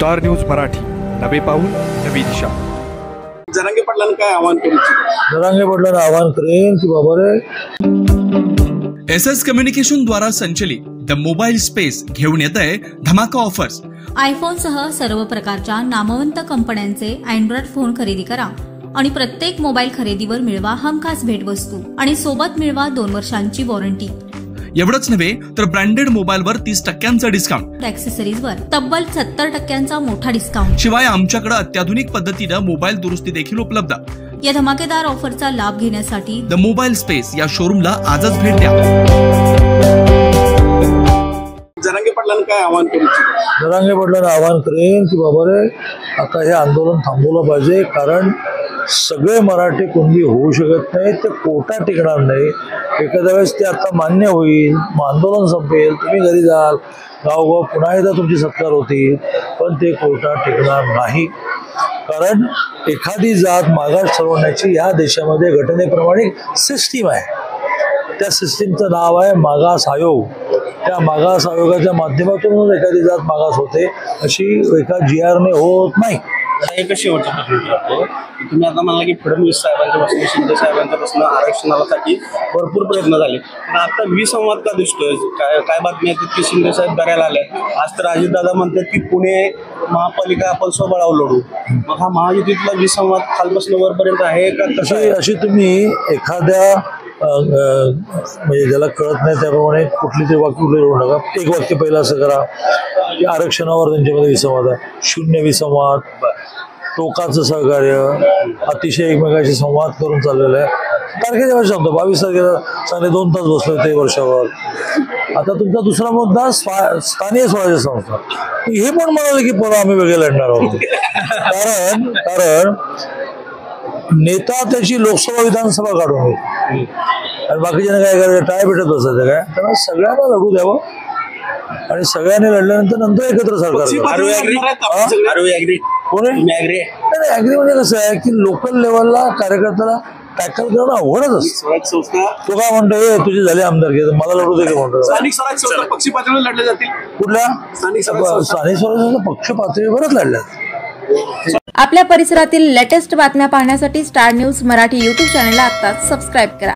Star news Marathi, नवे पाऊल नवी दिशा। जरांगे पाटलांना काय आव्हान करू इच्छिता? जरांगे पाटलांना आव्हान करेन की बाबा रे, SS कम्युनिकेशन द्वारा संचलित द मोबाईल स्पेस घेऊन येत आहे धमाका ऑफर्स। आयफोन सह सर्व प्रकारच्या नामवंत कंपन्यांचे अँड्रॉइड फोन खरेदी करा आणि प्रत्येक मोबाईल खरेदीवर मिळवा हमखास भेटवस्तू आणि सोबत मिळवा 2 वर्षांची वॉरंटी। एवढंच नव्हे तर ब्रँडेड मोबाईलवर 30% डिस्काउंट, ॲक्सेसरीजवर तब्बल 70% मोठा डिस्काउंट। शिवाय आमच्याकडे अत्याधुनिक पद्धतीने मोबाईल दुरुस्ती देखील उपलब्ध। या धमाकेदार ऑफरचा लाभ घेण्यासाठी द मोबाईल स्पेस या शोरूमला आजच भेट द्या। जरांगे पाटलांना काय आव्हान करू इच्छिता? जरांगे पाटलांना आव्हान करेन की बाबा रे, आता हे आंदोलन थांबवलं पाहिजे, कारण सगळे मराठी कुणबी होऊ शकत नाही, ते कोटा टिकणार नाही। एखाद्या वेळेस ते आता मान्य होईल, मग आंदोलन संपेल, तुम्ही घरी जाल, गावगाव पुन्हा एकदा तुमची सत्कार होतील, पण ते कोटा टिकणार नाही। कारण एखादी जात मागास ठरवण्याची या देशामध्ये घटनेप्रमाणे सिस्टीम आहे। त्या सिस्टीमचं नाव आहे मागास आयोग। त्या मागास आयोगाच्या माध्यमातून एखादी जात मागास होते, अशी एका GR ने होत नाही। एक शेवटचा प्रश्न विचारतो की तुम्ही आता म्हणाला की फडणवीस साहेबांच्यापासून शिंदे साहेबांच्यापासून आरक्षणासाठी भरपूर प्रयत्न झाले, पण आता विसंवाद का दिसतोय? काय बातमी आहेत की शिंदे साहेब दर्याला आल्यात? आज तर अजितदादा म्हणतात की पुणे महापालिका आपण स्वबळावर लढू। मग हा महायुतीतला विसंवाद खालपासून वरपर्यंत आहे का? अशी तुम्ही एखाद्या म्हणजे ज्याला कळत नाही त्याप्रमाणे कुठली तरी वाक्य उल्लेख नका। एक वाक्य पहिलं असं करा की आरक्षणावर त्यांच्यामध्ये विसंवाद आहे, शून्य विसंवाद, टोकाचं सहकार्य, अतिशय एकमेकांशी संवाद करून चाललेलं आहे। तारखेच्या वेळेस सांगतो 22 तारखेला चांगले 2 तास बसलो ते वर्षावर। आता तुमचा दुसरा मुद्दा स्थानीय स्वराज्य संस्था, हे पण म्हणाले की परवा आम्ही वेगळे लढणार आहोत। कारण नेता त्याची लोकसभा विधानसभा काढून घेईल आणि बाकीच्याने काय करायचं, टाय भेटत बसायचं काय? त्यामुळे सगळ्यांना लढू द्यावं आणि सगळ्यांनी लढल्यानंतर एकत्र सरकार। ऍग्री म्हणजे कसं आहे की लोकल लेवलला कार्यकर्त्याला टॅकल करणं अवघडच असतं। तो काय म्हणतो, तुझी झाली आमदारकी, मला लढू दे का म्हणतो? स्थानिक स्वराज्य पक्ष पातळीवर लढले जातील। कुठल्या स्थानिक स्वराज्याच्या पक्ष पातळीवरच लढल्या। आपल्या परिसरातील लेटेस्ट बातम्या पाहण्यासाठी स्टार न्यूज मराठी YouTube चॅनलला आत्ताच सबस्क्राईब करा।